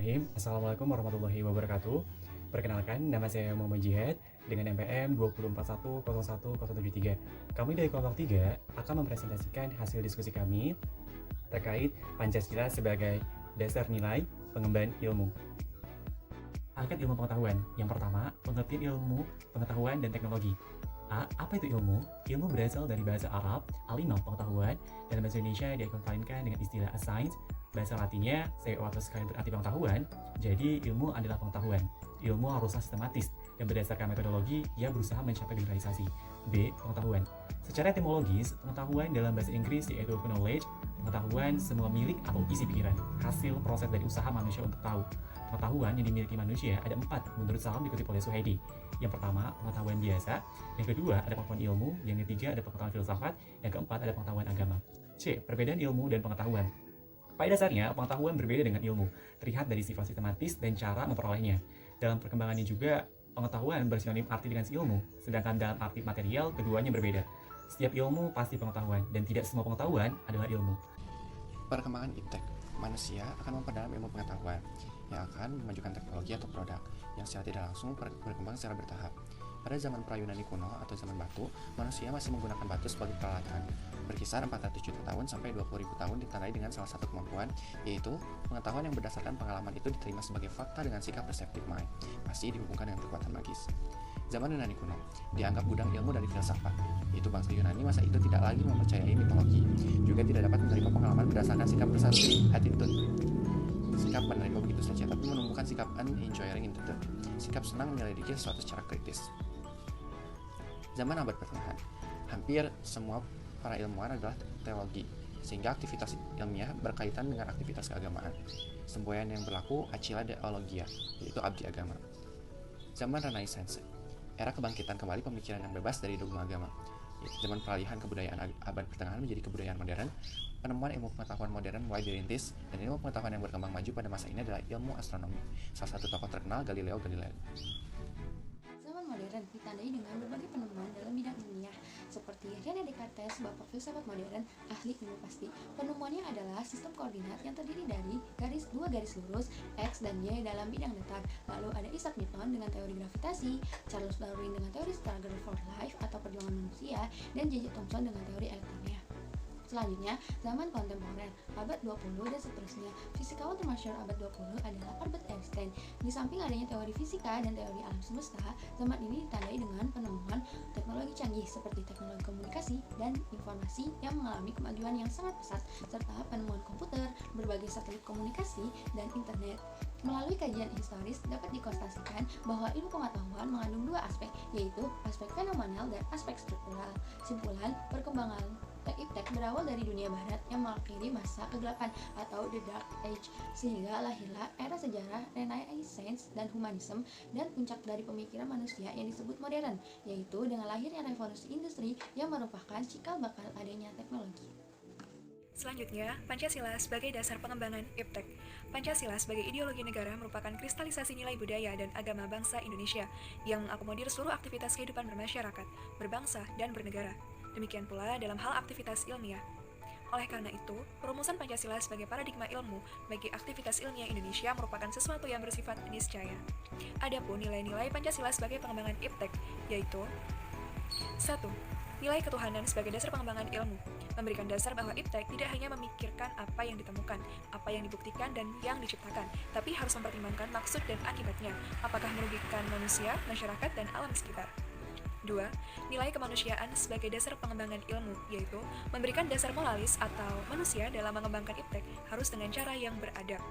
Bismillahirrahmanirrahim. Assalamualaikum warahmatullahi wabarakatuh. Perkenalkan, nama saya Muhammad Jihad dengan NPM 241101073. Kami dari kelompok 3 akan mempresentasikan hasil diskusi kami terkait Pancasila sebagai dasar nilai pengemban ilmu. Angkat ilmu pengetahuan. Yang pertama, pengertian ilmu pengetahuan dan teknologi. A. Apa itu ilmu? Ilmu berasal dari bahasa Arab, alimah pengetahuan, dan bahasa Indonesia dikompilkan dengan istilah science. Bahasa Latinnya, seo atau sekali berarti pengetahuan, jadi ilmu adalah pengetahuan. Ilmu haruslah sistematis, dan berdasarkan metodologi, ia berusaha mencapai generalisasi. B. Pengetahuan. Secara etimologis, pengetahuan dalam bahasa Inggris yaitu knowledge, pengetahuan semua milik atau isi pikiran, hasil proses dari usaha manusia untuk tahu. Pengetahuan yang dimiliki manusia ada 4 menurut Salam dikutip oleh Suhaidi. Yang pertama, pengetahuan biasa. Yang kedua, ada pengetahuan ilmu. Yang ketiga, ada pengetahuan filsafat. Yang keempat, ada pengetahuan agama. C. Perbedaan ilmu dan pengetahuan. Pada dasarnya, pengetahuan berbeda dengan ilmu, terlihat dari sifat sistematis dan cara memperolehnya. Dalam perkembangannya juga, pengetahuan bersinonim arti dengan ilmu, sedangkan dalam arti material, keduanya berbeda. Setiap ilmu pasti pengetahuan, dan tidak semua pengetahuan adalah ilmu. Perkembangan iptek, manusia akan memperdalam ilmu pengetahuan yang akan memajukan teknologi atau produk yang secara tidak langsung berkembang secara bertahap. Pada zaman pra-Yunani kuno atau zaman batu, manusia masih menggunakan batu sebagai peralatan. Berkisar 400 juta tahun sampai 20.000 tahun ditandai dengan salah satu kemampuan, yaitu pengetahuan yang berdasarkan pengalaman itu diterima sebagai fakta dengan sikap perceptive mind, masih dihubungkan dengan kekuatan magis. Zaman Yunani kuno dianggap gudang ilmu dari filsafat, yaitu bangsa Yunani masa itu tidak lagi mempercayai mitologi, juga tidak dapat menerima pengalaman berdasarkan sikap bersatu attitude. Sikap menerima begitu saja, tapi menumbuhkan sikap unenjoying attitude, sikap senang menyelidiki sesuatu secara kritis. Zaman abad pertengahan, hampir semua para ilmuwan adalah teologi, sehingga aktivitas ilmiah berkaitan dengan aktivitas keagamaan. Semboyan yang berlaku acila deologia, yaitu abdi agama. Zaman Renaissance, era kebangkitan kembali pemikiran yang bebas dari dogma agama. Zaman peralihan kebudayaan abad pertengahan menjadi kebudayaan modern, penemuan ilmu pengetahuan modern mulai dirintis, dan ilmu pengetahuan yang berkembang maju pada masa ini adalah ilmu astronomi. Salah satu tokoh terkenal, Galileo Galilei. Zaman modern ditandai dengan berbagai penemuan dalam bidang ilmiah, seperti René Descartes, bapak filsafat modern, ahli ilmu pasti. Penemuannya adalah sistem koordinat yang terdiri dari dua garis lurus, X dan Y dalam bidang datar. Lalu ada Isaac Newton dengan teori gravitasi, Charles Darwin dengan teori struggle for life atau perjuangan manusia, dan J.J. Thomson dengan teori elektronia. Selanjutnya, zaman kontemporer, abad 20 dan seterusnya. Fisikawan termasyhur abad 20 adalah Albert Einstein. Di samping adanya teori fisika dan teori alam semesta, zaman ini ditandai dengan penemuan teknologi canggih seperti teknologi komunikasi dan informasi yang mengalami kemajuan yang sangat pesat, serta penemuan komputer, berbagai satelit komunikasi, dan internet. Melalui kajian historis dapat dikonstatasikan bahwa ilmu pengetahuan mengandung dua aspek, yaitu aspek fenomenal dan aspek struktural. Simpulan, perkembangan iptek berawal dari dunia barat yang mengakhiri masa kegelapan atau The Dark Age, sehingga lahirlah era sejarah Renaissance dan humanisme, dan puncak dari pemikiran manusia yang disebut modern, yaitu dengan lahirnya revolusi industri yang merupakan cikal bakal adanya teknologi. Selanjutnya, Pancasila sebagai dasar pengembangan iptek. Pancasila sebagai ideologi negara merupakan kristalisasi nilai budaya dan agama bangsa Indonesia yang mengakomodir seluruh aktivitas kehidupan bermasyarakat, berbangsa, dan bernegara. Demikian pula dalam hal aktivitas ilmiah. Oleh karena itu, perumusan Pancasila sebagai paradigma ilmu bagi aktivitas ilmiah Indonesia merupakan sesuatu yang bersifat niscaya. Adapun nilai-nilai Pancasila sebagai pengembangan iptek, yaitu 1. Nilai ketuhanan sebagai dasar pengembangan ilmu, memberikan dasar bahwa iptek tidak hanya memikirkan apa yang ditemukan, apa yang dibuktikan, dan yang diciptakan, tapi harus mempertimbangkan maksud dan akibatnya, apakah merugikan manusia, masyarakat, dan alam sekitar. 2. Nilai kemanusiaan sebagai dasar pengembangan ilmu, yaitu memberikan dasar moralis atau manusia dalam mengembangkan iptek harus dengan cara yang beradab.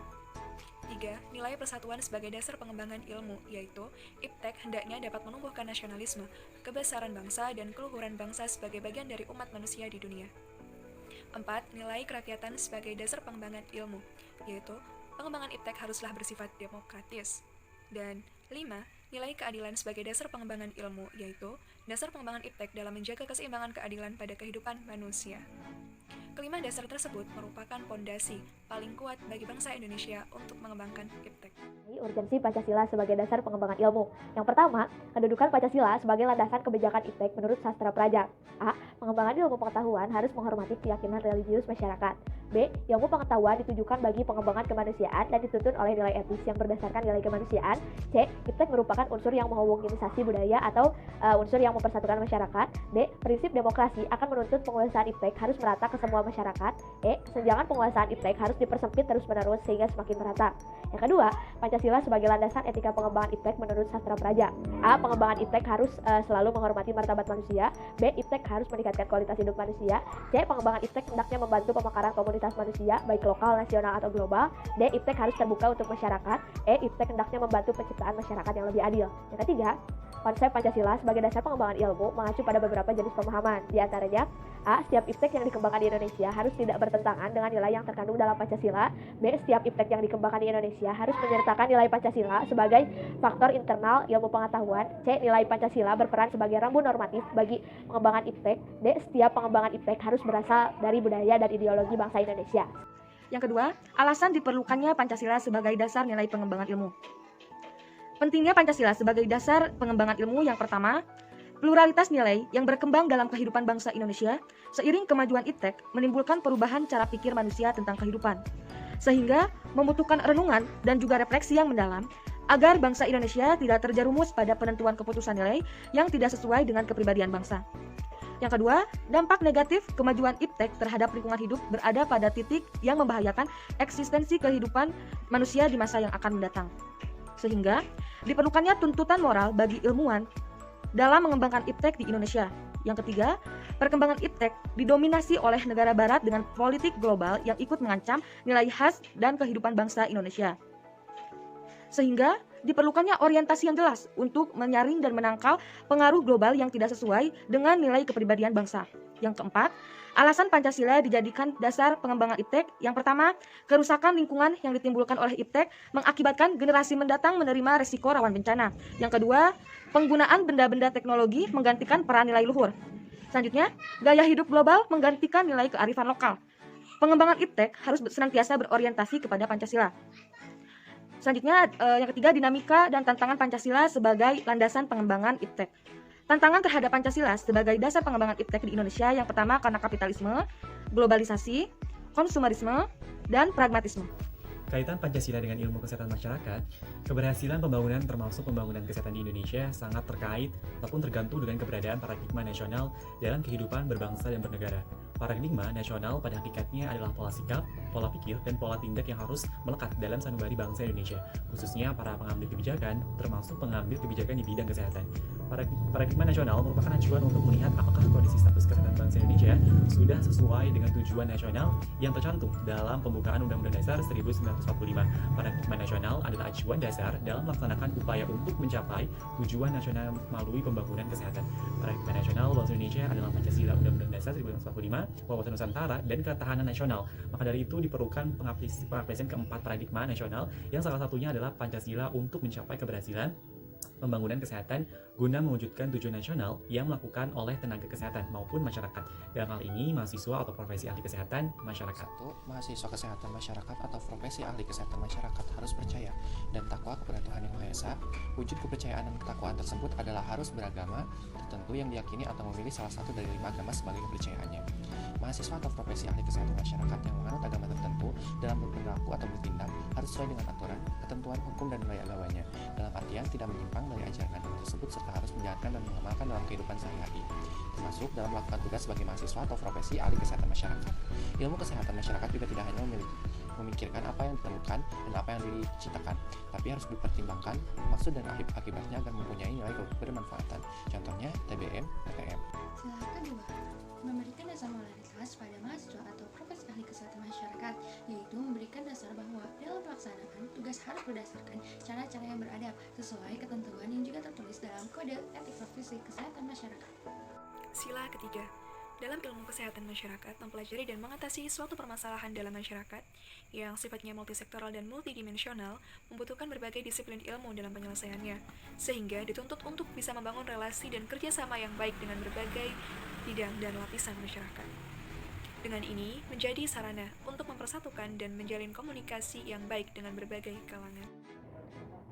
3. Nilai persatuan sebagai dasar pengembangan ilmu, yaitu iptek hendaknya dapat menumbuhkan nasionalisme, kebesaran bangsa, dan keluhuran bangsa sebagai bagian dari umat manusia di dunia. 4. Nilai kerakyatan sebagai dasar pengembangan ilmu, yaitu pengembangan iptek haruslah bersifat demokratis. Dan 5. Nilai keadilan sebagai dasar pengembangan ilmu, yaitu dasar pengembangan iptek dalam menjaga keseimbangan keadilan pada kehidupan manusia. Kelima dasar tersebut merupakan pondasi paling kuat bagi bangsa Indonesia untuk mengembangkan iptek. urgensi Pancasila sebagai dasar pengembangan ilmu. Yang pertama, kedudukan Pancasila sebagai landasan kebijakan iptek menurut sastra praja. A. Pengembangan ilmu pengetahuan harus menghormati keyakinan religius masyarakat. B. Ilmu pengetahuan ditujukan bagi pengembangan kemanusiaan dan dituntun oleh nilai etis yang berdasarkan nilai kemanusiaan. C. Iptek merupakan unsur yang menghomogenisasi budaya atau unsur yang mempersatukan masyarakat. D. Prinsip demokrasi akan menuntut penguasaan iptek harus merata ke semua masyarakat. E. Kesenjangan penguasaan iptek harus dipersempit terus-menerus sehingga semakin merata. Yang kedua, Pancasila sebagai landasan etika pengembangan iptek menurut sastra praja. A. Pengembangan iptek harus selalu menghormati martabat manusia. B. Iptek harus meningkatkan kualitas hidup manusia. C. Pengembangan iptek hendaknya membantu pemekaran komunitas manusia, baik lokal, nasional, atau global. D. Iptek harus terbuka untuk masyarakat. E. Iptek hendaknya membantu penciptaan masyarakat yang lebih adil. Yang ketiga, konsep Pancasila sebagai dasar pengembangan ilmu mengacu pada beberapa jenis pemahaman. Di antaranya, A. Setiap iptek yang dikembangkan di Indonesia harus tidak bertentangan dengan nilai yang terkandung dalam Pancasila. B. Setiap iptek yang dikembangkan di Indonesia harus menyertakan nilai Pancasila sebagai faktor internal ilmu pengetahuan. C. Nilai Pancasila berperan sebagai rambu normatif bagi pengembangan iptek. D. Setiap pengembangan iptek harus berasal dari budaya dan ideologi bangsa Indonesia. Yang kedua, alasan diperlukannya Pancasila sebagai dasar nilai pengembangan ilmu. Pentingnya Pancasila sebagai dasar pengembangan ilmu yang pertama, pluralitas nilai yang berkembang dalam kehidupan bangsa Indonesia seiring kemajuan iptek menimbulkan perubahan cara pikir manusia tentang kehidupan, sehingga membutuhkan renungan dan juga refleksi yang mendalam agar bangsa Indonesia tidak terjerumus pada penentuan keputusan nilai yang tidak sesuai dengan kepribadian bangsa. Yang kedua, dampak negatif kemajuan iptek terhadap lingkungan hidup berada pada titik yang membahayakan eksistensi kehidupan manusia di masa yang akan mendatang. Sehingga diperlukannya tuntutan moral bagi ilmuwan dalam mengembangkan iptek di Indonesia. Yang ketiga, perkembangan iptek didominasi oleh negara barat dengan politik global yang ikut mengancam nilai khas dan kehidupan bangsa Indonesia. Sehingga diperlukannya orientasi yang jelas untuk menyaring dan menangkal pengaruh global yang tidak sesuai dengan nilai kepribadian bangsa. Yang keempat, alasan Pancasila dijadikan dasar pengembangan iptek. Yang pertama, kerusakan lingkungan yang ditimbulkan oleh iptek mengakibatkan generasi mendatang menerima resiko rawan bencana. Yang kedua, penggunaan benda-benda teknologi menggantikan peran nilai luhur. Selanjutnya, gaya hidup global menggantikan nilai kearifan lokal. Pengembangan iptek harus senantiasa berorientasi kepada Pancasila. Selanjutnya, yang ketiga, dinamika dan tantangan Pancasila sebagai landasan pengembangan iptek. Tantangan terhadap Pancasila sebagai dasar pengembangan iptek di Indonesia yang pertama karena kapitalisme, globalisasi, konsumerisme, dan pragmatisme. Kaitan Pancasila dengan ilmu kesehatan masyarakat, keberhasilan pembangunan termasuk pembangunan kesehatan di Indonesia sangat terkait ataupun tergantung dengan keberadaan paradigma nasional dalam kehidupan berbangsa dan bernegara. Paradigma nasional pada hakikatnya adalah pola sikap, pola pikir, dan pola tindak yang harus melekat dalam sanubari bangsa Indonesia, khususnya para pengambil kebijakan, termasuk pengambil kebijakan di bidang kesehatan. Paradigma nasional merupakan acuan untuk melihat apakah kondisi status kesehatan bangsa Indonesia sudah sesuai dengan tujuan nasional yang tercantum dalam pembukaan Undang-Undang Dasar 1945. Paradigma nasional adalah acuan dasar dalam melaksanakan upaya untuk mencapai tujuan nasional melalui pembangunan kesehatan. Paradigma nasional bangsa Indonesia adalah Pancasila, Undang-Undang Dasar 1945, wawasan Nusantara, dan ketahanan nasional. Maka dari itu diperlukan pengaplikasian keempat paradigma nasional yang salah satunya adalah Pancasila untuk mencapai keberhasilan pembangunan kesehatan guna mewujudkan tujuan nasional yang melakukan oleh tenaga kesehatan maupun masyarakat. Dalam hal ini, mahasiswa atau profesi ahli kesehatan masyarakat. 1. Mahasiswa kesehatan masyarakat atau profesi ahli kesehatan masyarakat harus percaya dan takwa kepada Tuhan Yang Maha Esa. Wujud kepercayaan dan ketakwaan tersebut adalah harus beragama tertentu yang diyakini atau memilih salah satu dari 5 agama sebagai kepercayaannya. Mahasiswa atau profesi ahli kesehatan masyarakat yang menganut agama tertentu dalam berperilaku atau bertindak harus sesuai dengan aturan, ketentuan hukum dan nilai agamanya, dalam artian tidak menyimpang dari ajaran agama tersebut serta harus menjalankan dan mengamalkan dalam kehidupan sehari-hari, termasuk dalam melakukan tugas sebagai mahasiswa atau profesi ahli kesehatan masyarakat. Ilmu kesehatan masyarakat juga tidak hanya memikirkan apa yang ditemukan dan apa yang diciptakan, tapi harus dipertimbangkan maksud dan akibatnya agar mempunyai nilai bermanfaatan. Contohnya TBM, PTM. Sila kedua, memberikan dasar moralitas pada mahasiswa atau profesi ahli kesehatan masyarakat, yaitu memberikan dasar bahwa dalam pelaksanaan tugas harus berdasarkan cara-cara yang beradab sesuai ketentuan yang juga tertulis dalam Kode Etik Profesi Kesehatan Masyarakat. Sila ketiga, dalam ilmu kesehatan masyarakat mempelajari dan mengatasi suatu permasalahan dalam masyarakat yang sifatnya multisektoral dan multidimensional membutuhkan berbagai disiplin ilmu dalam penyelesaiannya, sehingga dituntut untuk bisa membangun relasi dan kerjasama yang baik dengan berbagai bidang dan lapisan masyarakat. Dengan ini menjadi sarana untuk mempersatukan dan menjalin komunikasi yang baik dengan berbagai kalangan.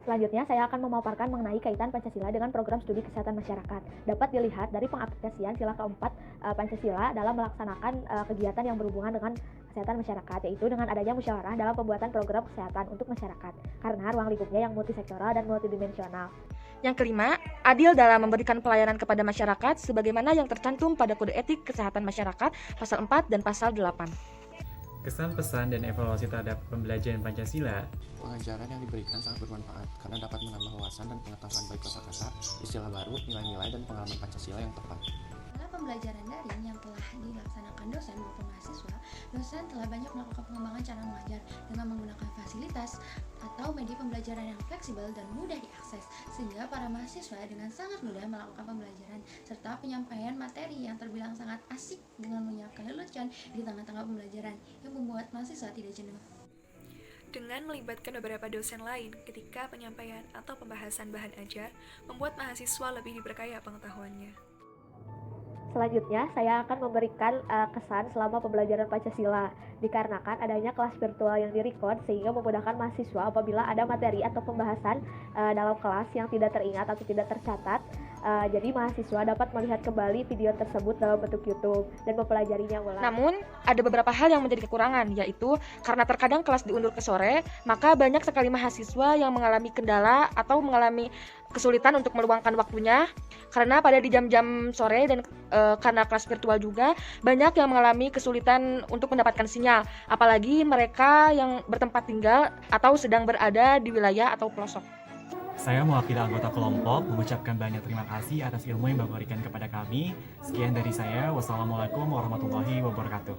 Selanjutnya, saya akan memaparkan mengenai kaitan Pancasila dengan program studi kesehatan masyarakat. Dapat dilihat dari pengaplikasian sila keempat Pancasila dalam melaksanakan kegiatan yang berhubungan dengan kesehatan masyarakat, yaitu dengan adanya musyawarah dalam pembuatan program kesehatan untuk masyarakat, karena ruang lingkupnya yang multisektoral dan multidimensional. Yang kelima, adil dalam memberikan pelayanan kepada masyarakat sebagaimana yang tercantum pada Kode Etik Kesehatan Masyarakat Pasal 4 dan Pasal 8. Kesan, pesan, dan evaluasi terhadap pembelajaran Pancasila. Pengajaran yang diberikan sangat bermanfaat karena dapat menambah wawasan dan pengetahuan baik kosakata, istilah baru, nilai-nilai, dan pengalaman Pancasila yang tepat. Dalam pembelajaran daring yang telah dilaksanakan dosen maupun mahasiswa, dosen telah banyak melakukan pengembangan cara mengajar dengan menggunakan fasilitas atau media pembelajaran yang fleksibel dan mudah diakses, sehingga para mahasiswa dengan sangat mudah melakukan pembelajaran, serta penyampaian materi yang terbilang sangat asik dengan menyiapkan lelucon di tengah-tengah pembelajaran yang membuat mahasiswa tidak jenuh. Dengan melibatkan beberapa dosen lain ketika penyampaian atau pembahasan bahan ajar, membuat mahasiswa lebih diberkaya pengetahuannya. Selanjutnya, saya akan memberikan kesan selama pembelajaran Pancasila, dikarenakan adanya kelas virtual yang direkod sehingga memudahkan mahasiswa apabila ada materi atau pembahasan dalam kelas yang tidak teringat atau tidak tercatat. Jadi mahasiswa dapat melihat kembali video tersebut dalam bentuk YouTube dan mempelajarinya ulang. Namun, ada beberapa hal yang menjadi kekurangan, yaitu karena terkadang kelas diundur ke sore, maka banyak sekali mahasiswa yang mengalami kendala atau mengalami kesulitan untuk meluangkan waktunya, karena pada di jam-jam sore dan karena kelas virtual juga, banyak yang mengalami kesulitan untuk mendapatkan sinyal, apalagi mereka yang bertempat tinggal atau sedang berada di wilayah atau pelosok. Saya mewakili anggota kelompok mengucapkan banyak terima kasih atas ilmu yang Bapak berikan kepada kami. Sekian dari saya. Wassalamualaikum warahmatullahi wabarakatuh.